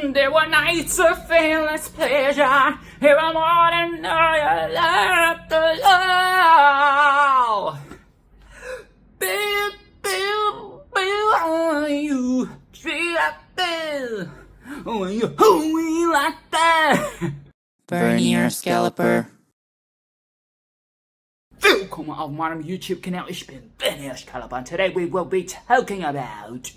There were nights of fearless pleasure. Here I'm more than I left alone. Bill, Bill, Bill, on you. Treat like this. When you hold me like that. Vernier Scalper. Welcome auf meinem YouTube-Kanal. Ich bin Vernier Scalper. Today we will be talking about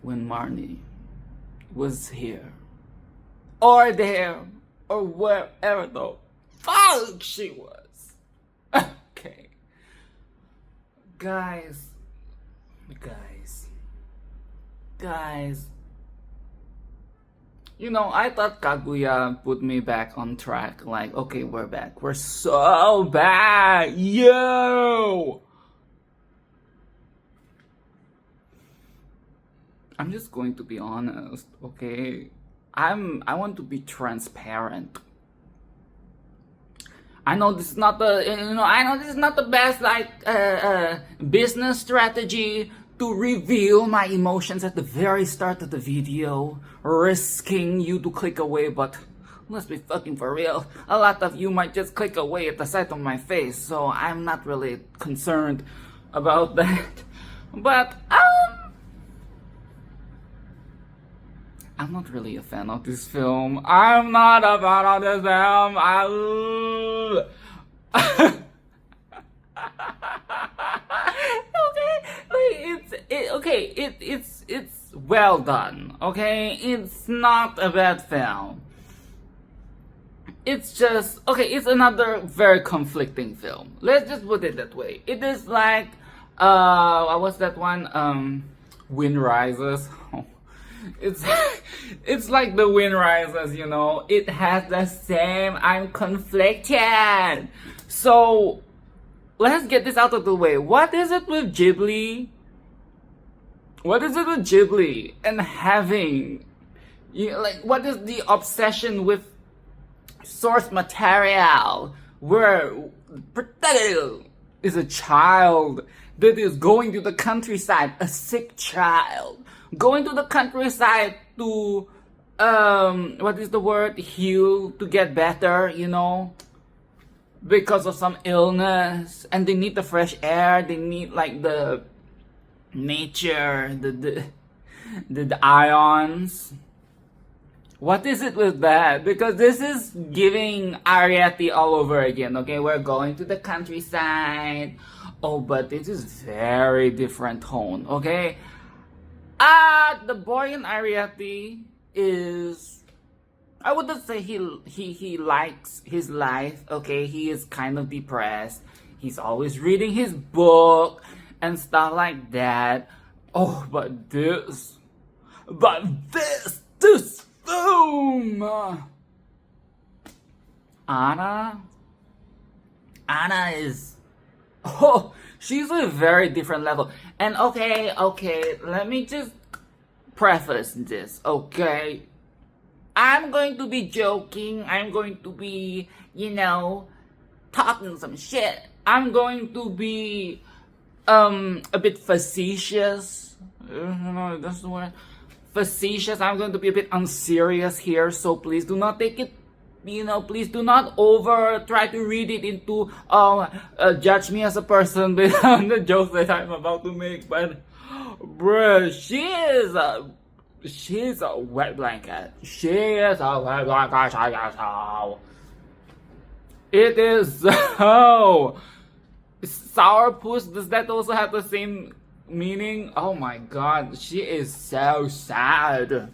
when Marnie was here, or there, or wherever the fuck she was. Okay. Guys. You know, I thought Kaguya put me back on track. Like, okay, we're back. We're so back. Yo! I'm just going to be honest, okay? I want to be transparent. I know this is not the best business strategy to reveal my emotions at the very start of the video, risking you to click away, but let's be fucking for real. A lot of you might just click away at the sight of my face, so I'm not really concerned about that. But I'm not really a fan of this film. I'm not a fan of this film. It's well done. Okay, it's not a bad film. It's just it's another very conflicting film. Let's just put it that way. It is like what was that one? Wind Rises. It's like the Wind Rises, you know. It has the same. I'm conflicted. So let's get this out of the way. What is it with Ghibli? What is it with Ghibli and having, what is the obsession with source material where protagonist is a child that is going to the countryside, a sick child, going to the countryside to, what is the word, heal, to get better, you know, because of some illness, and they need the fresh air, they need like the nature, the ions. What is it with that? Because this is giving Ariete all over again. Okay, we're going to the countryside. Oh, but this is very different tone. Okay, the boy in Ariete is, I wouldn't say he likes his life. Okay, he is kind of depressed. He's always reading his book and stuff like that. Oh, but this film, Anna is, she's a very different level. And okay, let me just preface this, okay? I'm going to be joking, I'm going to be, talking some shit. I'm going to be a bit facetious. That's the word. Facetious. I'm going to be a bit unserious here, so please do not take it, please do not try to read it into, judge me as a person based on the jokes that I'm about to make. But, bruh, she's a wet blanket. She is a wet blanket. It is so. Sourpuss, does that also have the same meaning? Oh my god, she is so sad.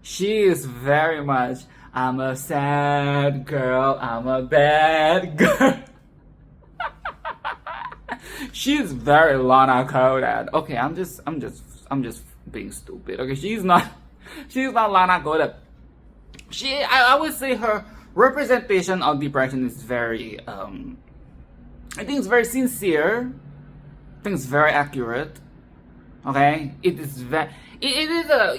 She is very much, I'm a sad girl, I'm a bad girl. She's very Lana coded. Okay, I'm just being stupid. Okay, she's not Lana coded. I would say her representation of depression is very I think it's very sincere. I think it's very accurate. Okay? It is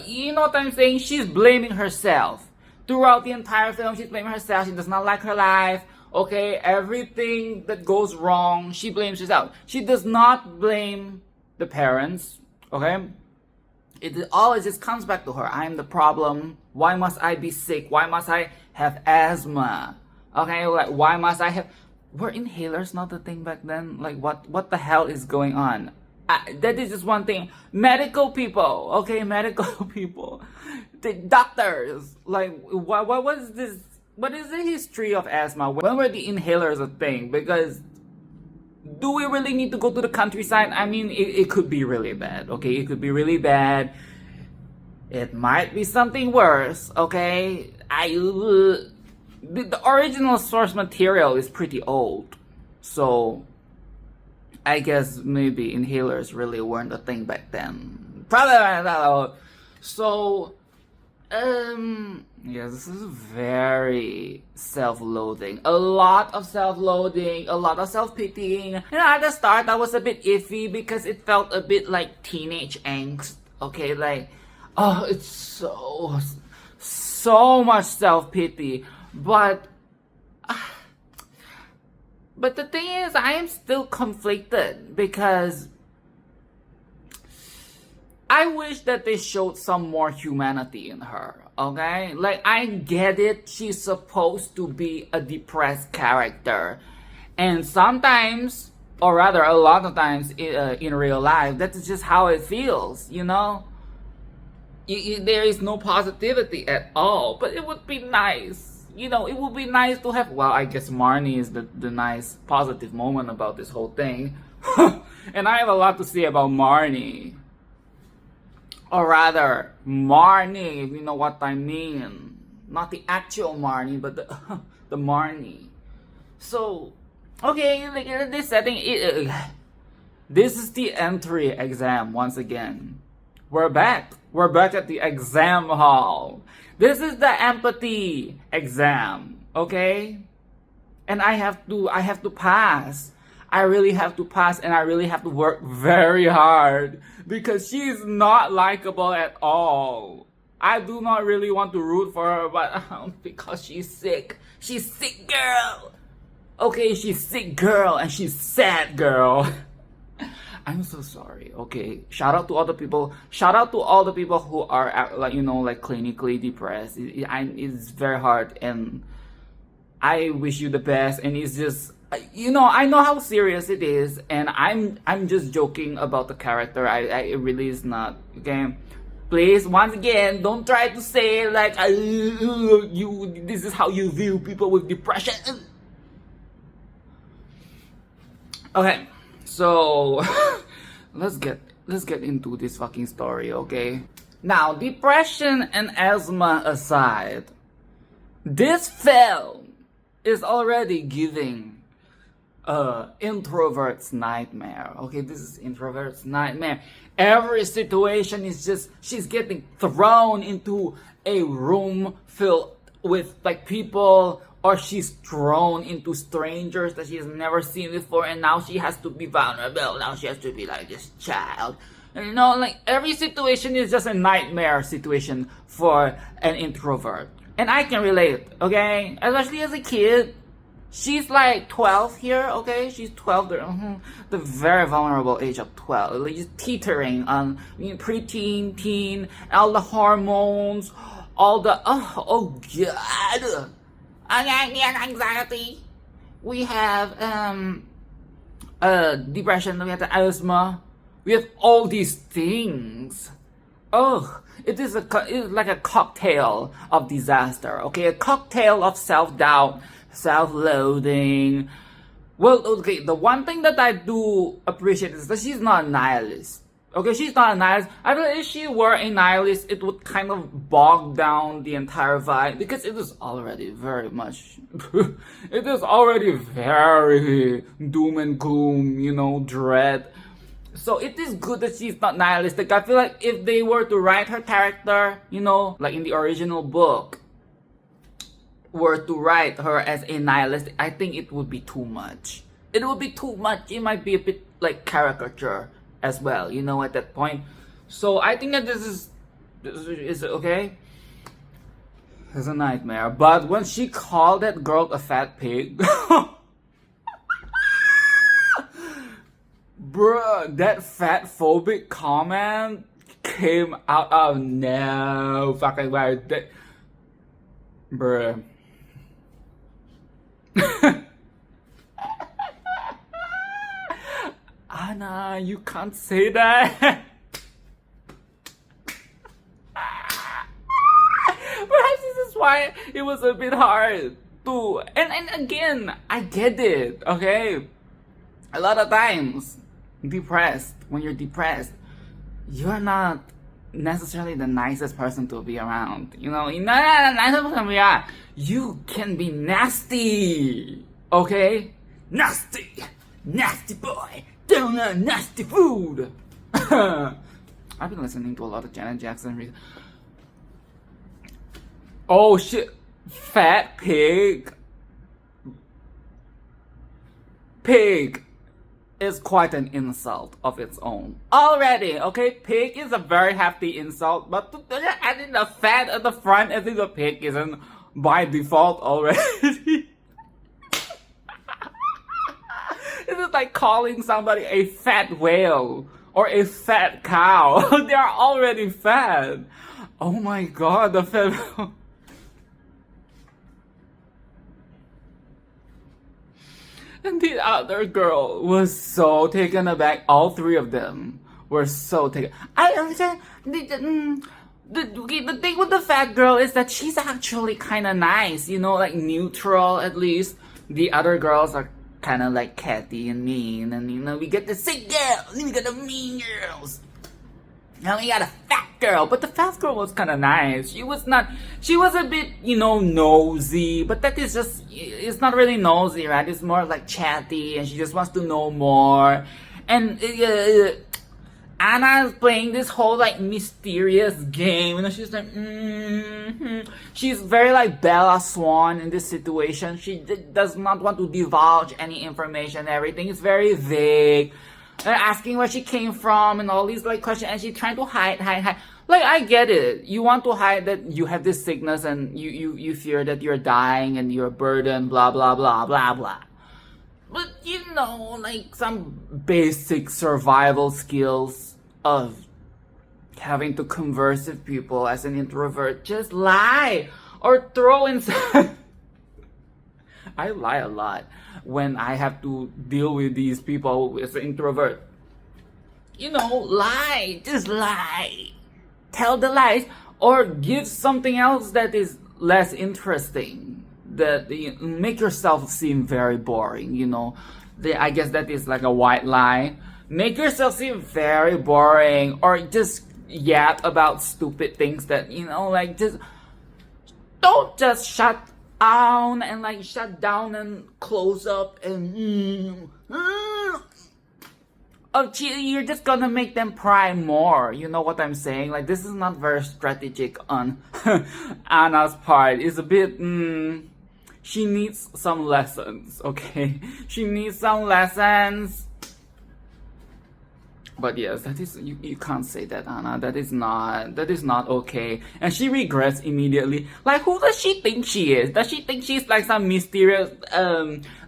you know what I'm saying? She's blaming herself. Throughout the entire film, she's blaming herself. She does not like her life. Okay, everything that goes wrong, she blames herself. She does not blame the parents. Okay, it always just comes back to her. I'm the problem. Why must I be sick? Why must I have asthma? Okay, like why must I have? Were inhalers not the thing back then? Like what the hell is going on? That is just one thing. Medical people, okay, medical people, the doctors. Like what was this? What is the history of asthma? When were the inhalers a thing? Because do we really need to go to the countryside? I mean, it could be really bad, okay? It could be really bad. It might be something worse, okay? The original source material is pretty old. So, I guess maybe inhalers really weren't a thing back then. Probably not. So, yeah, this is very self-loathing. A lot of self-loathing, a lot of self-pitying. At the start, I was a bit iffy because it felt a bit like teenage angst. Okay, like, oh, it's so much self-pity. But the thing is, I am still conflicted because I wish that they showed some more humanity in her, okay? Like, I get it, she's supposed to be a depressed character. And sometimes, or rather a lot of times in real life, that's just how it feels, you know? There is no positivity at all, but it would be nice. You know, it would be nice to have, well, I guess Marnie is the nice positive moment about this whole thing. And I have a lot to say about Marnie. Or rather, Marnie, if you know what I mean. Not the actual Marnie, but the Marnie. So, okay, like in this setting, this is the entry exam once again. We're back. We're back at the exam hall. This is the empathy exam, okay? And I have to pass. I really have to pass, and I really have to work very hard because she's not likable at all. I do not really want to root for her, but because she's sick. She's sick, girl. Okay, she's sick, girl, and she's sad, girl. I'm so sorry. Okay, shout out to all the people. Shout out to all the people who are like clinically depressed. It's very hard, and I wish you the best. And it's just, I know how serious it is, and I'm just joking about the character. It really is not, okay? Please, once again, don't try to say like this is how you view people with depression. Okay, so let's get into this fucking story, okay? Now, depression and asthma aside, this film is already giving introvert's nightmare. Okay, this is introvert's nightmare. Every situation is just, she's getting thrown into a room filled with like people, or she's thrown into strangers that she's never seen before, and now she has to be vulnerable. Now she has to be like this child. And like every situation is just a nightmare situation for an introvert. And I can relate, okay? Especially as a kid. She's like 12 here, okay? She's 12, the very vulnerable age of 12. Like just teetering on preteen, teen, all the hormones, all the, oh god. Anxiety. We have depression, we have the asthma, we have all these things. Oh, it is like a cocktail of disaster, okay? A cocktail of self-doubt, self-loathing. Well, okay, the one thing that I do appreciate is that she's not a nihilist. Okay, she's not a nihilist. I feel if she were a nihilist, it would kind of bog down the entire vibe, because it is already very much, it is already very doom and gloom, dread. So it is good that she's not nihilistic. I feel like if they were to write her character, like in the original book, were to write her as a nihilist, I think it would be too much. It would be too much. It might be a bit like caricature as well, at that point. So I think that this is okay. It's a nightmare. But when she called that girl a fat pig, bruh, that fatphobic comment came out of no fucking way. Bruh. Anna, you can't say that. Perhaps this is why it was a bit hard to. And again, I get it, okay? A lot of times, when you're depressed, you're not necessarily the nicest person to be around. You know, you're not the nicest person to be around. You can be nasty, okay? Nasty! Nasty boy! Don't eat nasty food! I've been listening to a lot of Janet Jackson recently. Oh shit! Fat pig. Pig is quite an insult of its own. Already, okay? Pig is a very hefty insult, but adding the fat at the front as if the pig isn't by default already. This is like calling somebody a fat whale or a fat cow. They are already fat. Oh my god, the fat. And the other girl was so taken aback. All three of them were so taken. I understand. The thing with the fat girl is that she's actually kind of nice, you know, like neutral at least. The other girls are kind of like catty and mean, and you know, we get the sick girls, and we got the mean girls. Now we got a fat girl, but the fat girl was kind of nice. She was a bit, you know, nosy, but that is just, it's not really nosy, right? It's more like chatty, and she just wants to know more. And Anna's playing this whole like mysterious game, you know, she's like, she's very like Bella Swan in this situation. She does not want to divulge any information, everything is very vague. And asking where she came from and all these like questions, and she's trying to hide. Like, I get it. You want to hide that you have this sickness and you fear that you're dying and you're a burden, blah, blah, blah, blah, blah. But, you know, like some basic survival skills of having to converse with people as an introvert, just lie or throw inside. I lie a lot when I have to deal with these people as an introvert. You know, lie. Just lie. Tell the lies. Or give something else that is less interesting. That make yourself seem very boring, you know. I guess that is like a white lie. Make yourself seem very boring. Or just yap about stupid things that, you know, like just... Don't just shut down and close up and you're just gonna make them pry more. You know what I'm saying? Like, this is not very strategic on Anna's part. It's a bit she needs some lessons, okay? She needs some lessons. But yes, that is, you can't say that, Anna. That is not okay. And she regrets immediately. Like, who does she think she is? Does she think she's like some mysterious,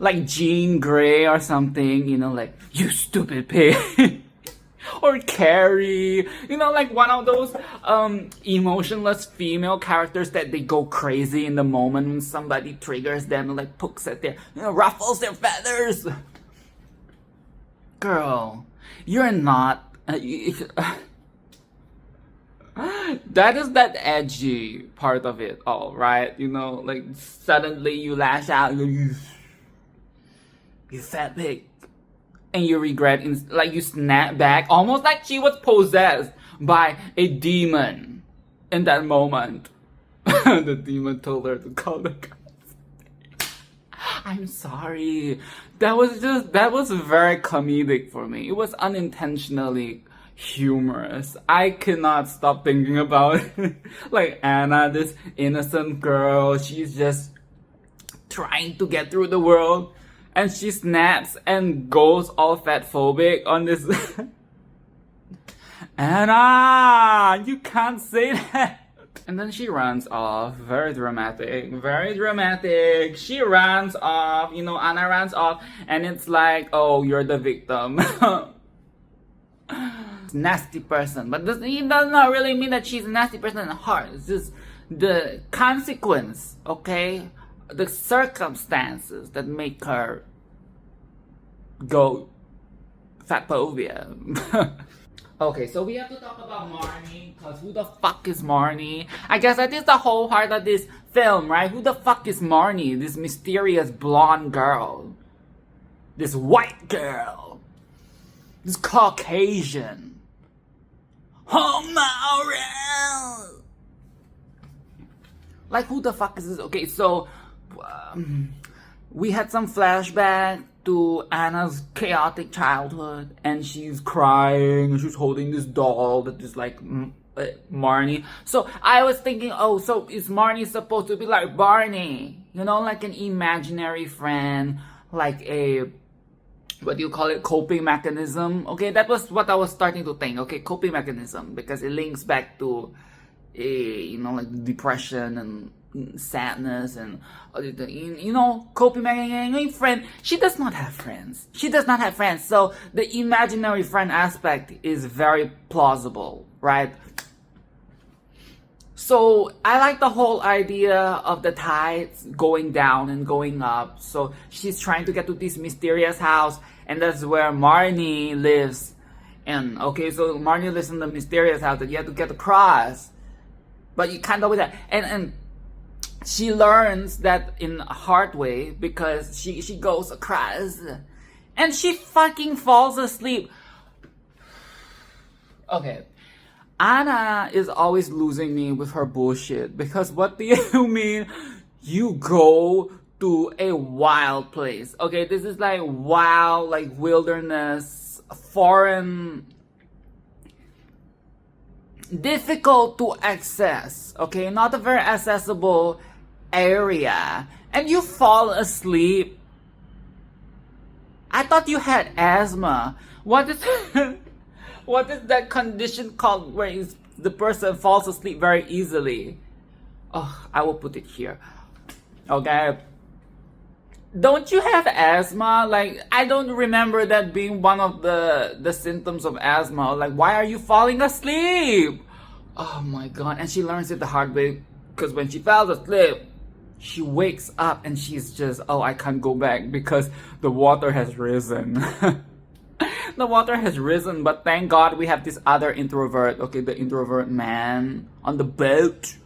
like Jean Grey or something? You know, like, you stupid pig. Or Carrie. You know, like one of those, emotionless female characters that they go crazy in the moment when somebody triggers them and like pokes at their, you know, ruffles their feathers. Girl. You're not. That is that edgy part of it all, right? You know, like suddenly you lash out, you fat pig, and you regret, like you snap back, almost like she was possessed by a demon in that moment. The demon told her to call the cops. I'm sorry. That was very comedic for me. It was unintentionally humorous. I cannot stop thinking about it. Like Anna, this innocent girl, she's just trying to get through the world, and she snaps and goes all fatphobic on this. Anna, you can't say that. And then she runs off. Very dramatic. Very dramatic. She runs off. You know, Anna runs off. And it's like, oh, you're the victim. Nasty person. But it does not really mean that she's a nasty person in heart. It's just the consequence, okay? The circumstances that make her go fatphobia. Okay, so we have to talk about Marnie, because who the fuck is Marnie? I guess that is the whole heart of this film, right? Who the fuck is Marnie? This mysterious blonde girl. This white girl. This Caucasian. Homo. Like, who the fuck is this? Okay, so we had some flashback to Anna's chaotic childhood, and she's crying, and she's holding this doll that is like Marnie. So I was thinking, oh, so is Marnie supposed to be like Barney? You know, like an imaginary friend, like a, what do you call it, coping mechanism? Okay, that was what I was starting to think. Okay, coping mechanism, because it links back to, you know, like depression and sadness and, you know, coping mechanism. Friend, she does not have friends. She does not have friends. So the imaginary friend aspect is very plausible, right? So I like the whole idea of the tides going down and going up. So she's trying to get to this mysterious house, and that's where Marnie lives. And okay, so Marnie lives in the mysterious house that you have to get across, but you can't go with that. And she learns that in a hard way, because she goes across and she fucking falls asleep. Okay, Anna is always losing me with her bullshit, because what do you mean you go to a wild place? Okay, this is like wild, like wilderness, foreign, difficult to access, okay, not a very accessible area, and you fall asleep. I thought you had asthma. What is what is that condition called where the person falls asleep very easily? Oh, I will put it here. Okay, don't you have asthma? Like, I don't remember that being one of the symptoms of asthma. Like, why are you falling asleep? Oh my god. And she learns it the hard way, because when she falls asleep, she wakes up and she's just, oh, I can't go back because the water has risen. The water has risen, but thank God we have this other introvert, okay, the introvert man on the boat,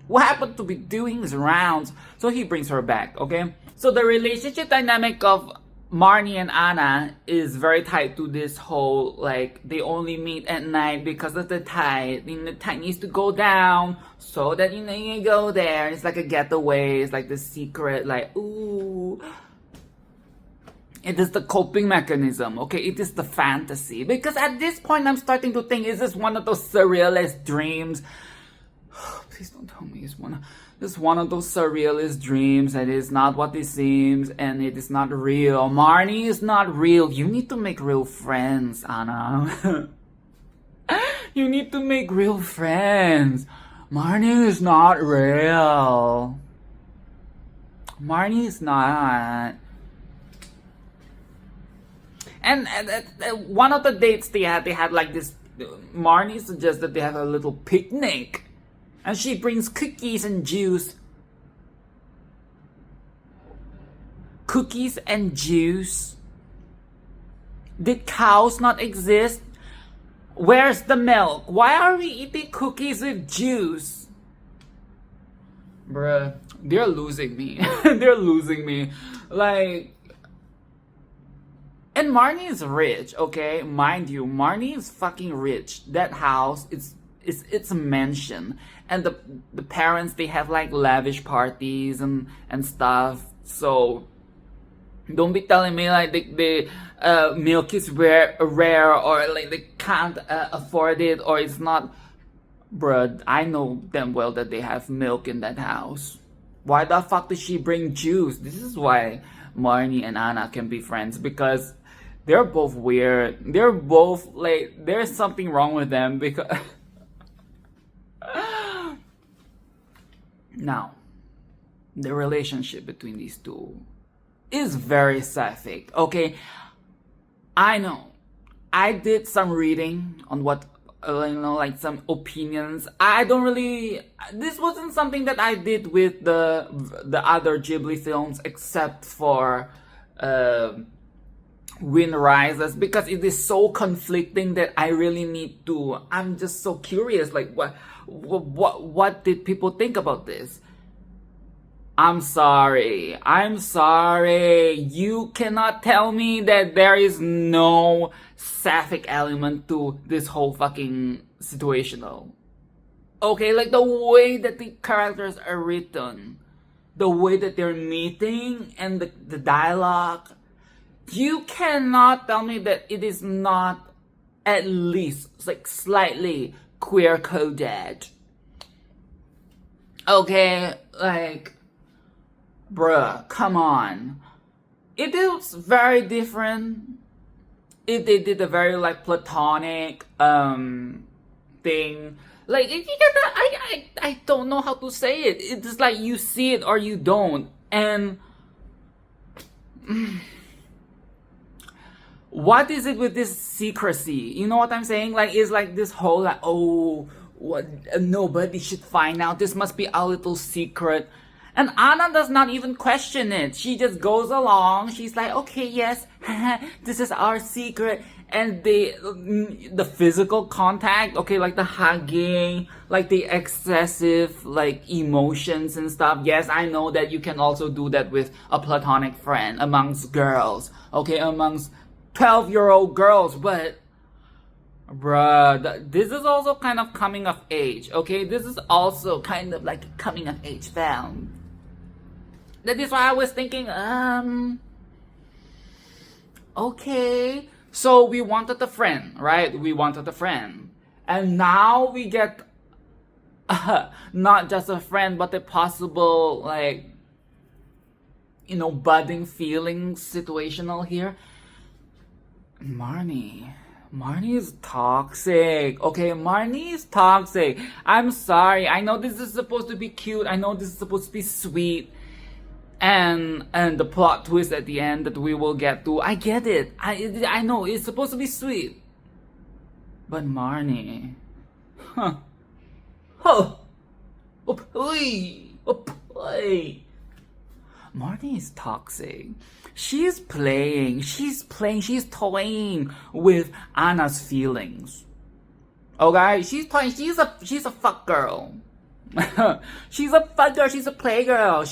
who happened to be doing his rounds, so he brings her back, okay? So the relationship dynamic of Marnie and Anna is very tied to this whole, like, they only meet at night because of the tide. And the tide needs to go down so that, you know, you go there. It's like a getaway. It's like the secret, like, ooh. It is the coping mechanism, okay? It is the fantasy. Because at this point, I'm starting to think, is this one of those surrealist dreams? Please don't tell me it's one of those surrealist dreams that is not what it seems, and it is not real. Marnie is not real. You need to make real friends, Anna. You need to make real friends. Marnie is not real. Marnie is not. And one of the dates they had like this, Marnie suggests that they have a little picnic. And she brings cookies and juice. Cookies and juice? Did cows not exist? Where's the milk? Why are we eating cookies with juice? Bruh, they're losing me. They're losing me. Like, and Marnie is rich, okay? Mind you, Marnie is fucking rich. That house, it's a mansion. And the parents, they have like lavish parties and stuff. So don't be telling me like the milk is rare, or like they can't afford it, or it's not. Bruh, I know damn well that they have milk in that house. Why the fuck did she bring juice? This is why Marnie and Anna can be friends, because they're both weird. They're both like, there's something wrong with them, because Now, the relationship between these two is very sapphic, okay? I know. I did some reading on what, like some opinions. I don't really... This wasn't something that I did with the other Ghibli films except for Wind Rises, because it is so conflicting that I really need to... I'm just so curious, like what did people think about this? I'm sorry. You cannot tell me that there is no sapphic element to this whole fucking situational. Okay, like the way that the characters are written, the way that they're meeting, and the dialogue. You cannot tell me that it is not at least like slightly queer coded. Okay, like, bruh, come on. It is very different. They did a very like platonic thing. Like, I don't know how to say it. It's like you see it or you don't. And what is it with this secrecy? You know what I'm saying? Like, it's like this whole like, oh, what, nobody should find out. This must be our little secret. And Anna does not even question it. She just goes along. She's like, okay, yes, this is our secret. And the physical contact, okay, like the hugging, like the excessive, like, emotions and stuff. Yes, I know that you can also do that with a platonic friend amongst girls, okay, amongst 12-year-old girls, but bruh, this is also kind of coming of age, okay? This is also kind of like a coming of age film. That is why I was thinking, okay, so we wanted a friend, right? We wanted a friend. And now we get not just a friend, but a possible, like, you know, budding feelings situational here. Marnie is toxic. Okay, Marnie is toxic. I'm sorry. I know this is supposed to be cute. I know this is supposed to be sweet. And the plot twist at the end that we will get to. I get it. I know it's supposed to be sweet. But Marnie. Huh. Oh, please. Oh, please. Marnie is toxic. She's toying with Anna's feelings. Okay? She's a fuck girl. She's a fuck girl, she's a playgirl.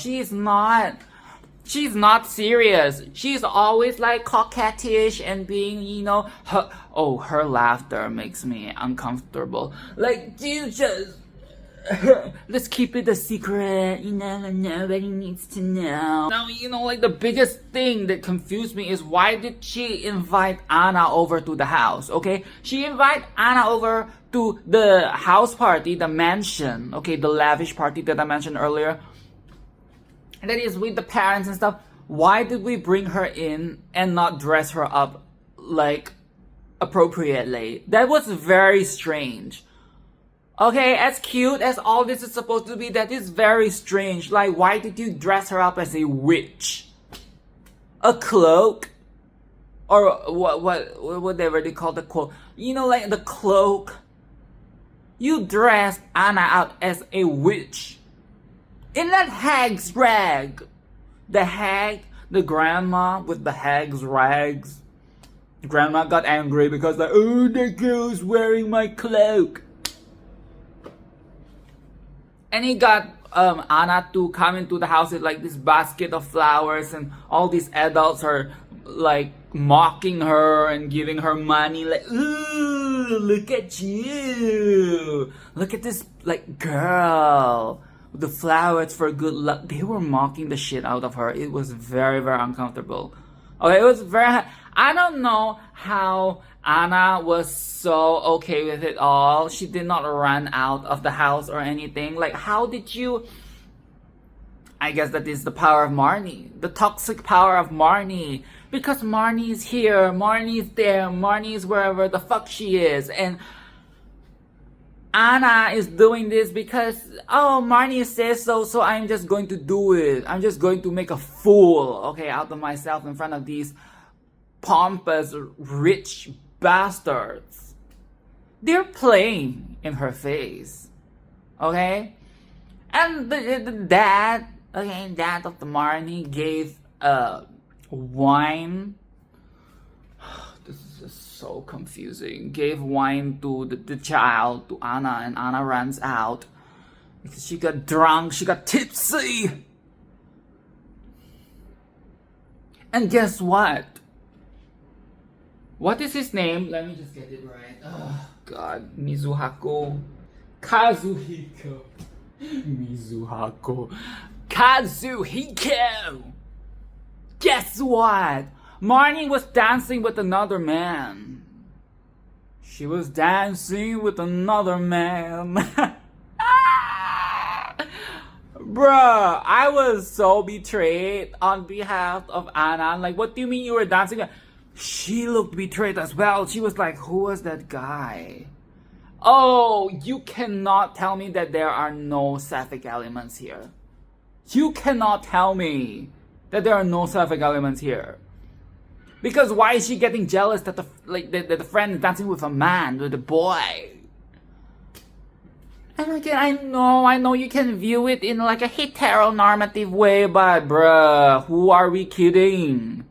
She's not serious. She's always like coquettish and being, you know, her laughter makes me uncomfortable. Like, you just let's keep it a secret, you know, nobody needs to know. Now, you know, like the biggest thing that confused me is why did she invite Anna over to the house, okay? She invited Anna over to the house party, the mansion, okay, the lavish party that I mentioned earlier. And that is with the parents and stuff. Why did we bring her in and not dress her up, like, appropriately? That was very strange. Okay, as cute as all this is supposed to be, that is very strange. Like, why did you dress her up as a witch? A cloak? Or whatever they call the cloak. You know, like the cloak. You dressed Anna out as a witch. In that hag's rag. The hag, the grandma with the hag's rags. Grandma got angry because like, oh, the girl's wearing my cloak. And he got Anna to come into the house with like this basket of flowers, and all these adults are like mocking her and giving her money, like, ooh, look at you, look at this like girl with the flowers for good luck. They were mocking the shit out of her. It was very, very uncomfortable. Okay, it was very, I don't know how Anna was so okay with it all. She did not run out of the house or anything. Like, how did you... I guess that is the power of Marnie. The toxic power of Marnie. Because Marnie is here, Marnie is there, Marnie is wherever the fuck she is. And Anna is doing this because, oh, Marnie says so, so I'm just going to do it. I'm just going to make a fool, okay, out of myself in front of these pompous, rich bastards. They're playing in her face, okay? And the dad, okay, dad of the Marnie gave wine. This is just so confusing. Gave wine to the child, to Anna, and Anna runs out because she got drunk, she got tipsy. And guess what? What is his name? Let me just get it right. Oh, God. Mizuhako. Kazuhiko. Mizuhako. Kazuhiko! Guess what? Marnie was dancing with another man. She was dancing with another man. Bruh, I was so betrayed on behalf of Anna. I'm like, what do you mean you were dancing? She looked betrayed as well. She was like, who was that guy? Oh, you cannot tell me that there are no Sapphic elements here. You cannot tell me that there are no Sapphic elements here. Because why is she getting jealous that the friend is dancing with a man, with a boy? And again, I know you can view it in like a heteronormative way, but bruh, who are we kidding?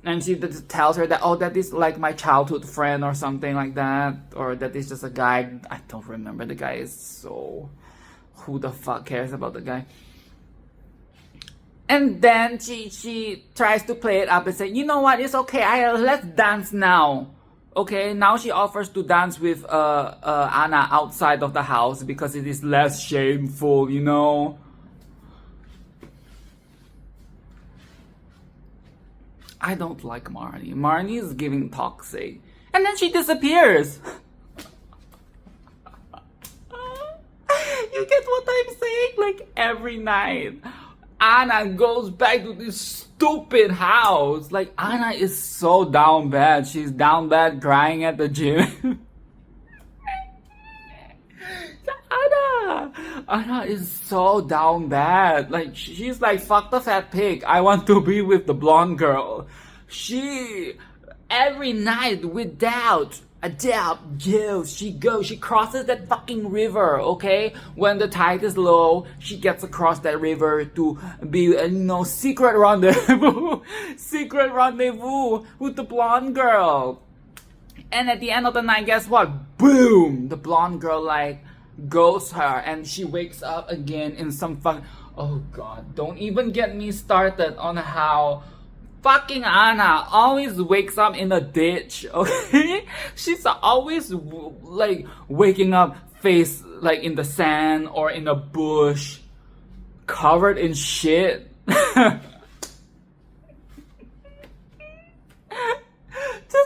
And she tells her that, oh, that is like my childhood friend or something like that. Or that is just a guy. I don't remember. The guy is so... Who the fuck cares about the guy? And then she tries to play it up and say, you know what? It's okay. Let's dance now. Okay, now she offers to dance with Anna outside of the house because it is less shameful, you know? I don't like Marnie. Marnie is giving toxic. And then she disappears. You get what I'm saying? Like every night, Anna goes back to this stupid house. Like Anna is so down bad. She's down bad crying at the gym. Anna is so down bad. Like she's like, fuck the fat pig. I want to be with the blonde girl. She every night without a doubt, she crosses that fucking river, okay? When the tide is low, she gets across that river to be secret rendezvous. Secret rendezvous with the blonde girl. And at the end of the night, guess what? Boom! The blonde girl like ghosts her and she wakes up again in some oh god, don't even get me started on how fucking Anna always wakes up in a ditch, okay? She's always like waking up face like in the sand or in a bush covered in shit. Just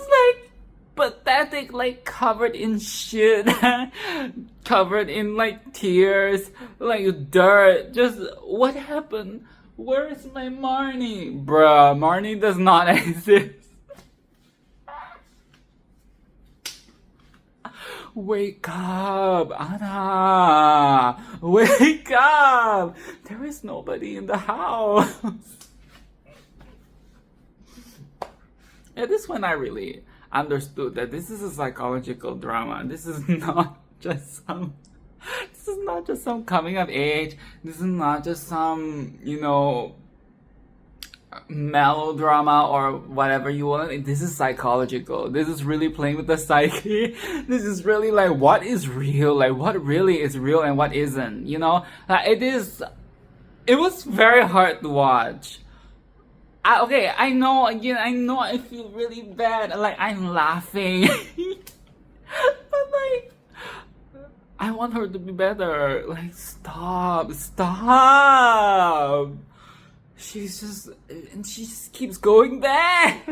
like pathetic, like covered in shit, covered in like tears, like dirt. Just what happened? Where is my Marnie? Bruh, Marnie does not exist. Wake up, Anna! Wake up! There is nobody in the house. Yeah, this one I really understood that this is a psychological drama. This is not just some coming of age. This is not just some, melodrama or whatever you want. This is psychological. This is really playing with the psyche. This is really like what is real, like what really is real and what isn't, it was very hard to watch. I know I feel really bad, like I'm laughing. But like I want her to be better. Like stop. She just keeps going back.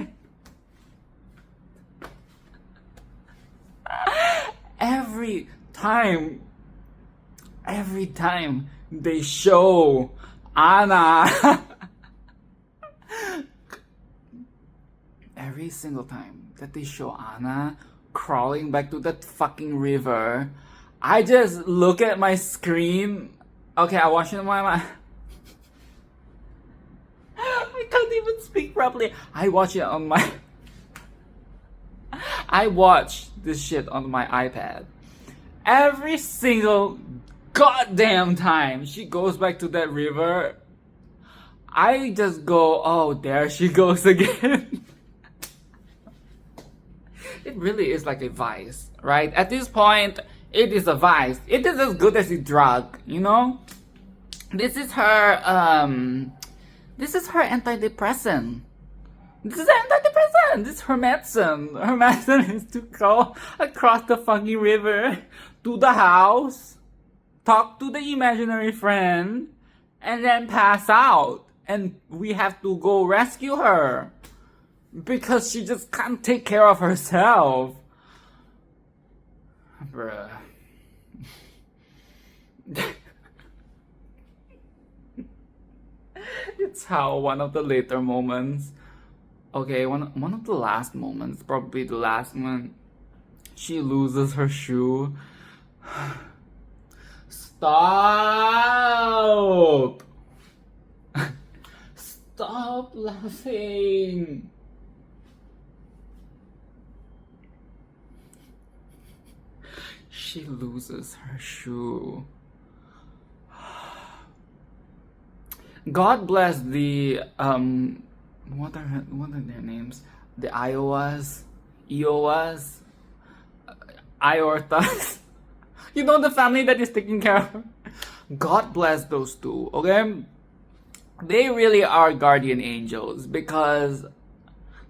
Every time they show Anna, every single time that they show Anna crawling back to that fucking river, I just look at my screen. Okay, I watch it on my I can't even speak properly. I watch this shit on my iPad. Every single goddamn time she goes back to that river, I just go, oh, there she goes again. It really is like a vice, right? At this point, it is a vice. It is as good as a drug, you know? This is her antidepressant. This is antidepressant. This is her medicine. Her medicine is to go across the fucking river to the house, talk to the imaginary friend, and then pass out. And we have to go rescue her because she just can't take care of herself. Bruh. It's how one of the later moments, okay, one of the last moments, probably the last one, she loses her shoe. Stop! Stop laughing! She loses her shoe. God bless the what are their names? The Oiwas, Iortas. You know, the family that is taking care of her. God bless those two. Okay, they really are guardian angels, because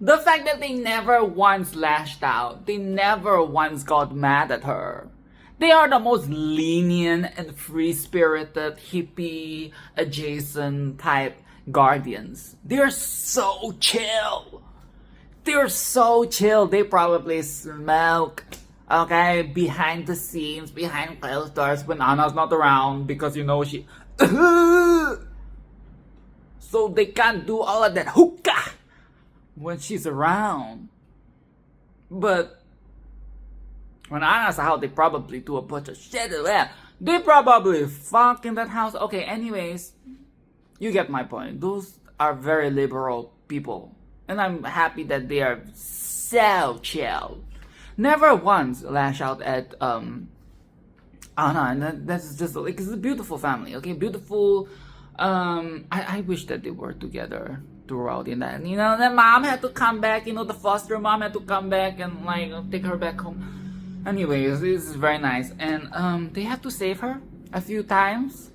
the fact that they never once lashed out, they never once got mad at her. They are the most lenient and free-spirited, hippie, adjacent type guardians. They're so chill. They're so chill. They probably smoke, okay, behind the scenes, behind closed doors when Anna's not around, because you know she... So they can't do all of that hookah when she's around. But when Anna's out, they probably do a bunch of shit. They probably fuck in that house. Okay, anyways, you get my point. Those are very liberal people. And I'm happy that they are so chill. Never once lash out at Anna. And that's just like, it's a beautiful family, okay? Beautiful. I wish that they were together throughout in that. You know, the mom had to come back. You know, the foster mom had to come back and like take her back home. Anyways, this is very nice. And they have to save her a few times.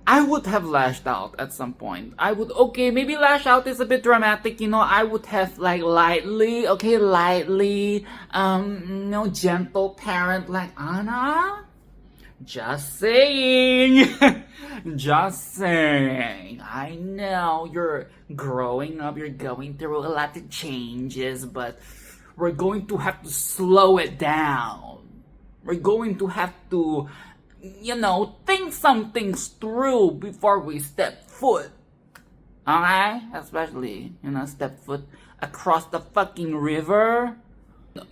I would have lashed out at some point. I would, okay, maybe lash out is a bit dramatic, you know. I would have like lightly, gentle parent like Anna. Just saying. Just saying. I know you're growing up, you're going through a lot of changes, but we're going to have to slow it down. We're going to have to, you know, think some things through before we step foot. Okay? Especially, you know, step foot across the fucking river.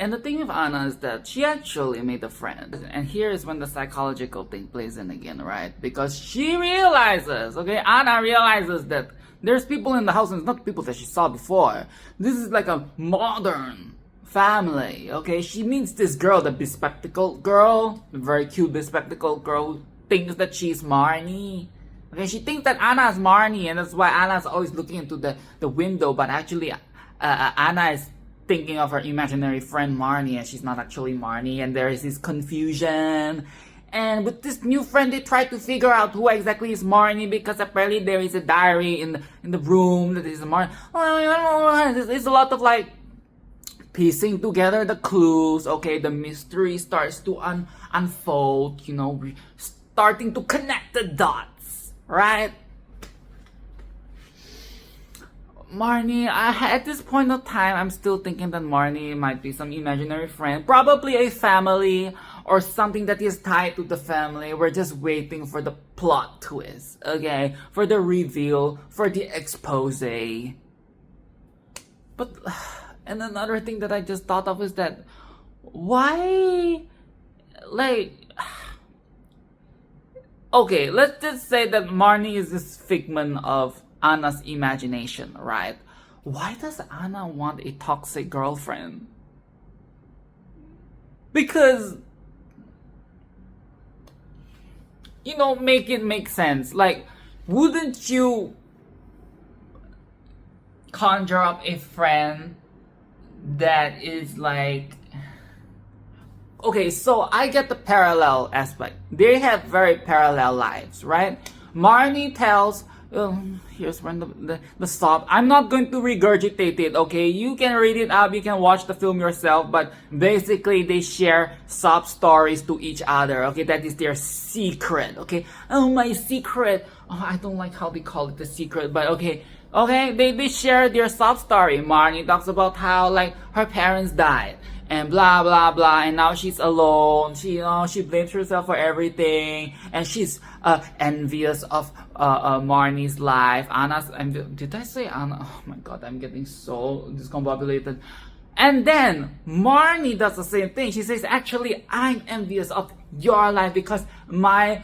And the thing with Anna is that she actually made a friend. And here is when the psychological thing plays in again, right? Because she realizes, okay, Anna realizes that there's people in the house and it's not people that she saw before. This is like a modern family, okay? She meets this girl, the bespectacled girl, the very cute bespectacled girl who thinks that she's Marnie. Okay, she thinks that Anna is Marnie, and that's why Anna's always looking into the window, but actually Anna is thinking of her imaginary friend Marnie, and she's not actually Marnie, and there is this confusion. And with this new friend, they try to figure out who exactly is Marnie, because apparently there is a diary in the room that is Marnie. There's a lot of like piecing together the clues. Okay, the mystery starts to unfold. You know, we're starting to connect the dots, right? Marnie, at this point of time, I'm still thinking that Marnie might be some imaginary friend, probably a family or something that is tied to the family. We're just waiting for the plot twist, okay? For the reveal, for the expose. But, and another thing that I just thought of is that, why, like, okay, let's just say that Marnie is this figment of Anna's imagination, right? Why does Anna want a toxic girlfriend? Because, make it make sense. Like, wouldn't you conjure up a friend that is like, okay, so I get the parallel aspect. They have very parallel lives, right? Marnie tells, here's when the sob. I'm not going to regurgitate it, okay? You can read it up, you can watch the film yourself, but basically they share sob stories to each other, okay? That is their secret, okay? Oh, my secret. Oh, I don't like how they call it the secret, but okay. Okay, they share their sob story. Marnie talks about how, like, her parents died and blah blah blah, and now she's alone. She she blames herself for everything, and she's envious of Marnie's life. Did I say Anna? Oh my god, I'm getting so discombobulated. And then Marnie does the same thing. She says, actually, I'm envious of your life because my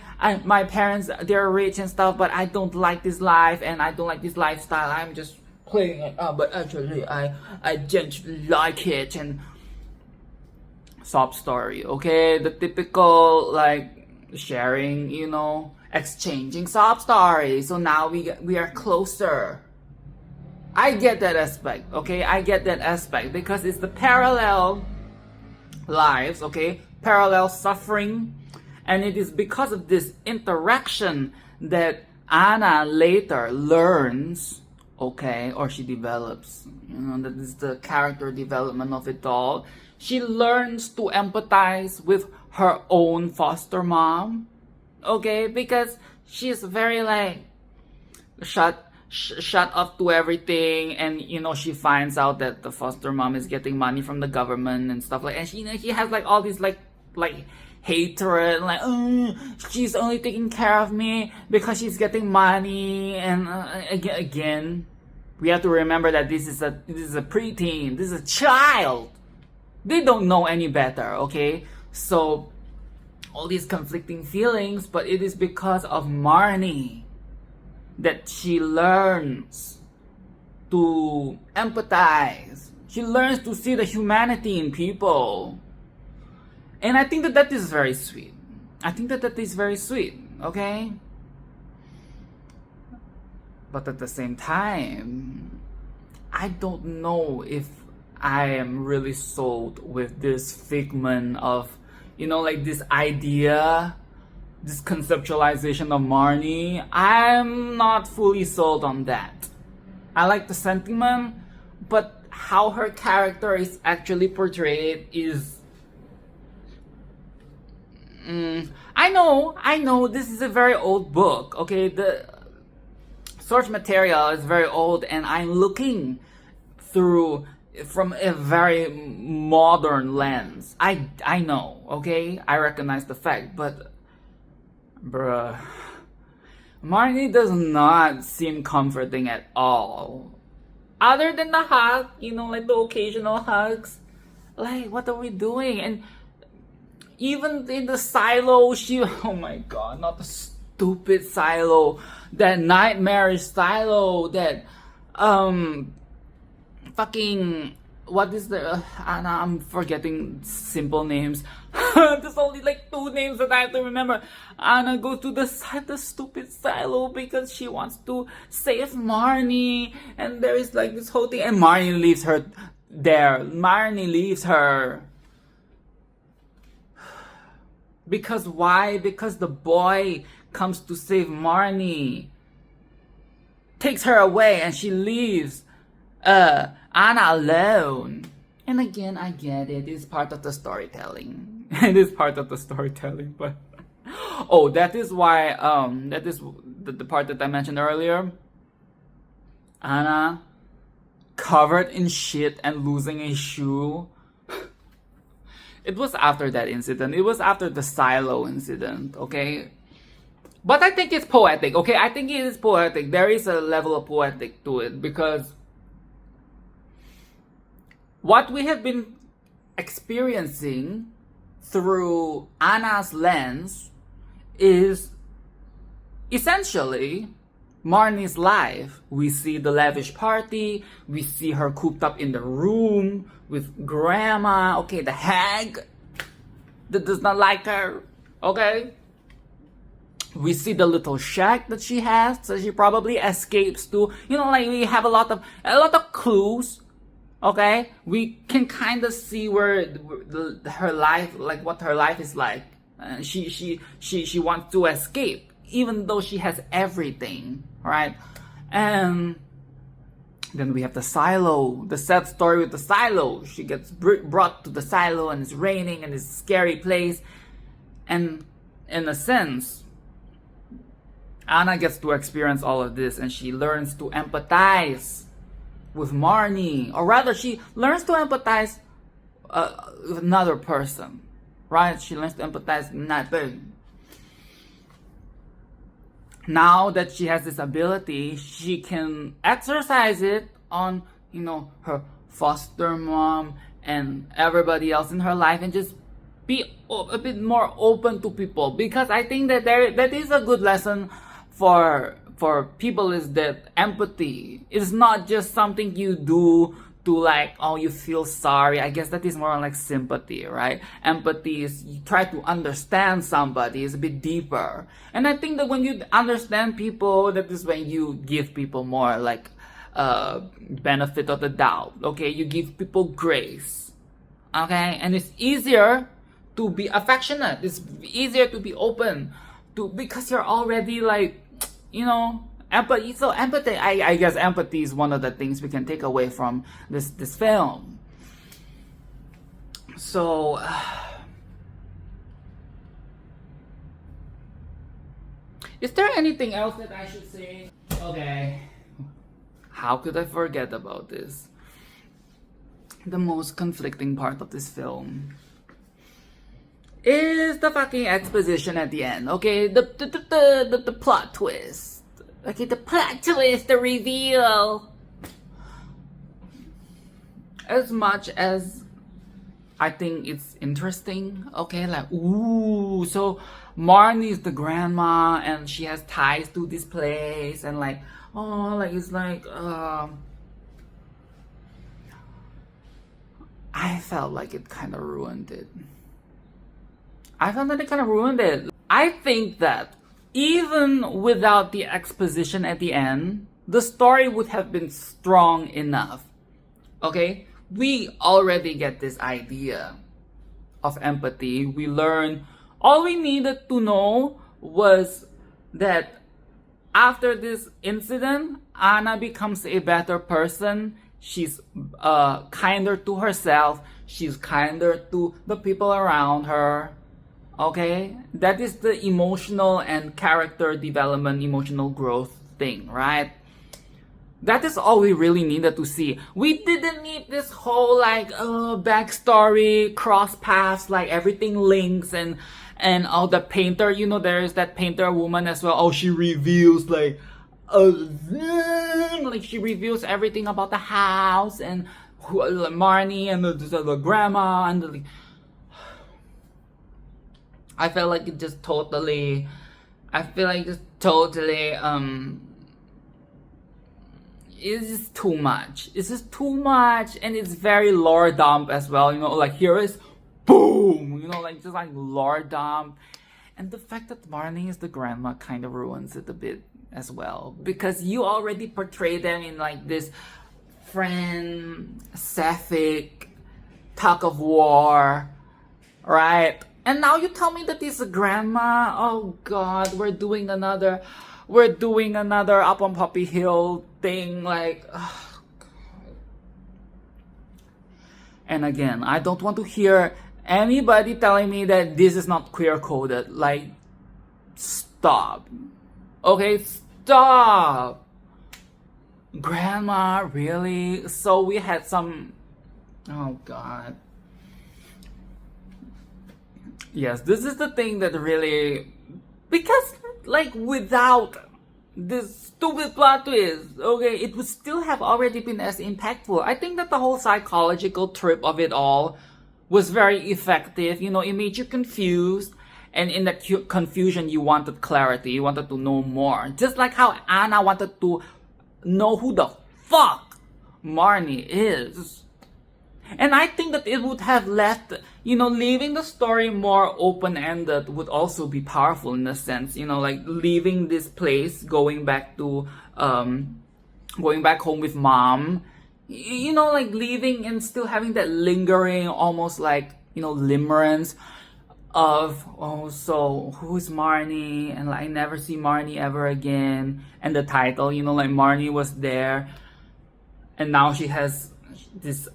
parents, they're rich and stuff, but I don't like this life and I don't like this lifestyle. I'm just playing it up, but actually I genuinely like it. And sob story, okay? The typical, like, sharing, exchanging sob stories. So now we are closer. I get that aspect, okay? I get that aspect because it's the parallel lives, okay? Parallel suffering. And it is because of this interaction that Anna later learns, okay, or she develops, that is the character development of it all. She learns to empathize with her own foster mom, okay, because she's very, like, shut off to everything, and she finds out that the foster mom is getting money from the government and stuff like, and she has like all these like hatred, like, she's only taking care of me because she's getting money. And again, we have to remember that this is a preteen, this is a child. They don't know any better, okay? So all these conflicting feelings, but it is because of Marnie that she learns to empathize. She learns to see the humanity in people. And I think that is very sweet. I think that is very sweet, okay? But at the same time, I don't know if I am really sold with this figment of, like, this idea, this conceptualization of Marnie. I'm not fully sold on that. I like the sentiment, but how her character is actually portrayed is... I know, this is a very old book, okay? The source material is very old, and I'm looking through from a very modern lens. I know, okay? I recognize the fact, but bruh, Marnie does not seem comforting at all. Other than the hug, like the occasional hugs. Like, what are we doing? And even in the silo, oh my god, not the stupid silo, that nightmarish silo, that fucking, what is the Anna, I'm forgetting simple names. There's only like 2 names that I have to remember. Anna goes to the stupid silo because she wants to save Marnie, and there is like this whole thing, and Marnie leaves her there. Marnie leaves her. Because why? Because the boy comes to save Marnie, takes her away, and she leaves Anna alone. And again, I get it. It's part of the storytelling. It is part of the storytelling, but oh, that is why that is the part that I mentioned earlier. Anna covered in shit and losing a shoe. It was after that incident. It was after the silo incident, okay? But I think it's poetic, okay? I think it is poetic. There is a level of poetic to it because what we have been experiencing through Anna's lens is essentially Marnie's life. We see the lavish party, we see her cooped up in the room with grandma, okay, the hag that does not like her, okay? We see the little shack that she has, so she probably escapes to, like we have a lot of clues, okay? We can kind of see where her life, like what her life is like. She wants to escape, even though she has everything, right? And then we have the silo, the sad story with the silo. She gets brought to the silo and it's raining and it's a scary place. And in a sense, Anna gets to experience all of this and she learns to empathize with Marnie. Or rather, she learns to empathize with another person, right? She learns to empathize with that person. Now that she has this ability, she can exercise it on, her foster mom and everybody else in her life and just be a bit more open to people. Because I think that that is a good lesson for people, is that empathy is not just something you do to like, oh, you feel sorry. I guess that is more like sympathy, right? Empathy is you try to understand somebody, is a bit deeper. And I think that when you understand people, that is when you give people more like benefit of the doubt, okay? You give people grace, okay? And it's easier to be affectionate. It's easier to be open to, because you're already like, empathy. So empathy, I guess empathy is one of the things we can take away from this film. So, is there anything else that I should say? Okay, how could I forget about this? The most conflicting part of this film is the fucking exposition at the end, okay? The plot twist. Okay, the plot twist, the reveal. As much as I think it's interesting, okay? Like, ooh, so Marnie is the grandma and she has ties to this place and like, oh, like it's like, I felt like it kind of ruined it. I think that even without the exposition at the end, the story would have been strong enough. Okay? We already get this idea of empathy. We learn, all we needed to know was that after this incident, Anna becomes a better person. She's kinder to herself. She's kinder to the people around her. Okay, that is the emotional and character development, emotional growth thing, right? That is all we really needed to see. We didn't need this whole like backstory, cross paths, like everything links and all the painter. There's that painter woman as well. Oh, she reveals like she reveals everything about the house and Marnie and the grandma and the. I feel like it just totally, it's just too much. It's just too much, and it's very lore dump as well, like here is boom, like just like lore dump. And the fact that Marnie is the grandma kind of ruins it a bit as well, because you already portray them in like this friend, Sapphic, tug of war, right? And now you tell me that it's a grandma. Oh God, we're doing another Up on Poppy Hill thing, like. Oh God. And again, I don't want to hear anybody telling me that this is not queer coded. Like, stop. Okay, stop. Grandma, really? So we had some. Oh God. Yes, this is the thing that really, because like without this stupid plot twist, okay, it would still have already been as impactful. I think that the whole psychological trip of it all was very effective. You know, it made you confused. And in that confusion, you wanted clarity. You wanted to know more. Just like how Anna wanted to know who the fuck Marnie is. And I think that it would have left, you know, leaving the story more open-ended would also be powerful in a sense. You know, like leaving this place, going back home with mom. You know, like leaving and still having that lingering, almost like, you know, limerence of, oh, so who's Marnie? And like, I never see Marnie ever again. And the title, you know, like Marnie was there. And now she has this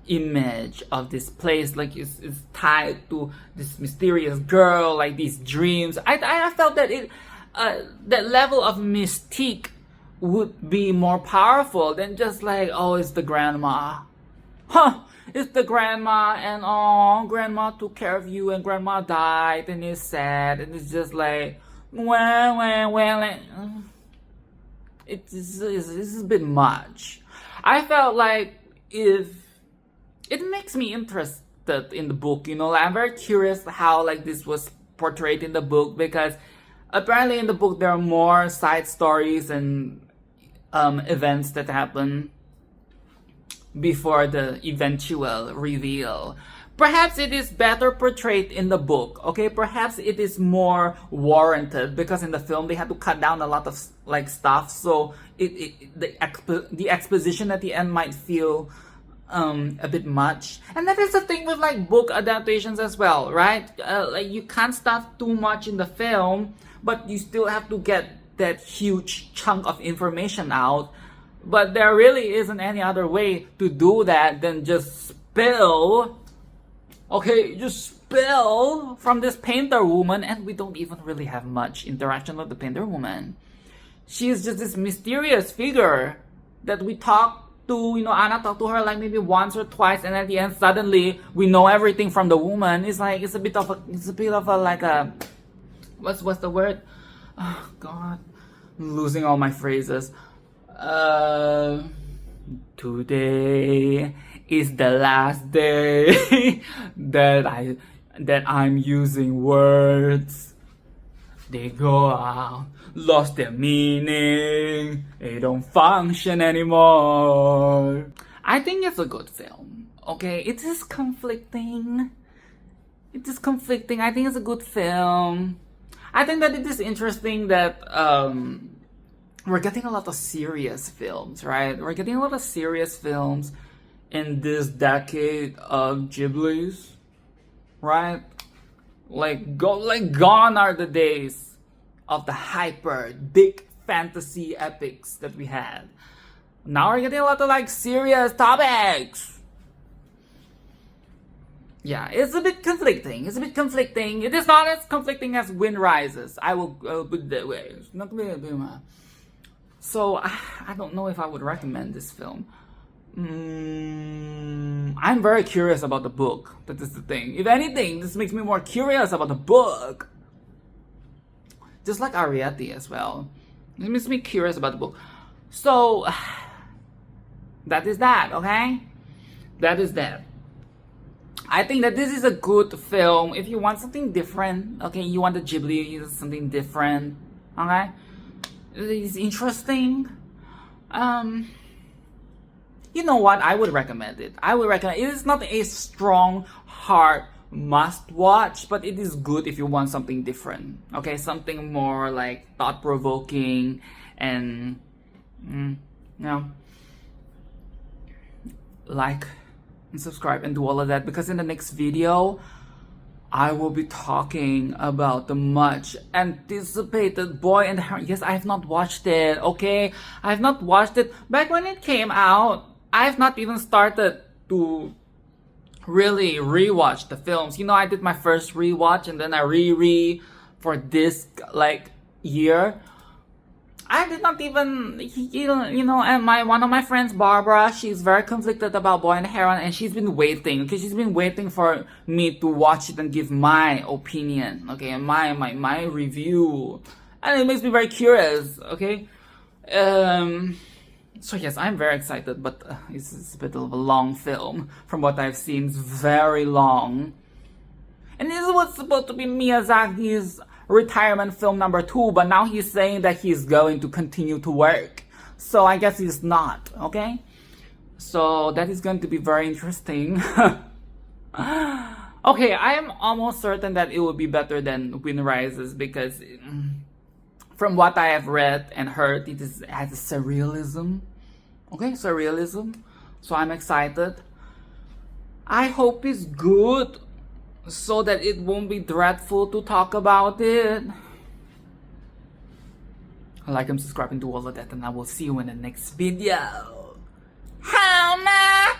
image of this place, like it's tied to this mysterious girl, like these dreams. I felt that that level of mystique would be more powerful than just like, oh, it's the grandma. It's the grandma, and oh, grandma took care of you and grandma died and it's sad, and it's just like, well, it's a bit much. I felt like if it makes me interested in the book, you know, like, I'm very curious how like this was portrayed in the book, because apparently in the book there are more side stories and events that happen before the eventual reveal. Perhaps it is better portrayed in the book, okay? Perhaps it is more warranted, because in the film they had to cut down a lot of like stuff, so the exposition at the end might feel a bit much. And that is the thing with like book adaptations as well, right? Like you can't stuff too much in the film, but you still have to get that huge chunk of information out. But there really isn't any other way to do that than just spill. Okay, just spill from this painter woman, and we don't even really have much interaction with the painter woman. She is just this mysterious figure that we talk to, you know, Anna talked to her like maybe once or twice, and at the end suddenly we know everything from the woman. It's like it's a bit of a like a what's the word? Oh God, I'm losing all my phrases. Today is the last day that I'm using words. They go out, lost their meaning, they don't function anymore. I think it's a good film, okay? It is conflicting. I think it's a good film. I think that it is interesting that we're getting a lot of serious films, right? We're getting a lot of serious films in this decade of Ghiblis, right? Gone are the days of the hyper big fantasy epics that we had. Now we're getting a lot of like serious topics. Yeah, it's a bit conflicting. It is not as conflicting as Wind Rises. I will put it that way. It's not gonna be a So I don't know if I would recommend this film. I'm very curious about the book. That is the thing. If anything, this makes me more curious about the book. Just like Ariete as well. It makes me curious about the book. So that is that, okay? That is that. I think that this is a good film if you want something different. Okay, you want the Ghibli, something different. Okay? It's interesting. You know what? I would recommend it. It is not a strong, hard must watch, but it is good if you want something different. Okay, something more like thought-provoking and you know, like and subscribe and do all of that, because in the next video I will be talking about the much anticipated Boy and the Heron. Yes, I have not watched it, okay? I have not watched it. Back when it came out, I have not even started to really rewatch the films. You know, I did my first rewatch and then I re for this like year. I did not even, you know, and one of my friends, Barbara, she's very conflicted about Boy and the Heron, and she's been waiting, okay? She's been waiting for me to watch it and give my opinion, okay, and my review, and it makes me very curious, okay? So yes, I'm very excited, but it's a bit of a long film. From what I've seen, it's very long. And this was supposed to be Miyazaki's retirement film number 2, but now he's saying that he's going to continue to work. So I guess he's not, okay? So that is going to be very interesting. Okay, I am almost certain that it will be better than Wind Rises because from what I have read and heard, it has a surrealism. Okay, surrealism. So I'm excited. I hope it's good so that it won't be dreadful to talk about it. Like and subscribe and do all of that, and I will see you in the next video. Hana!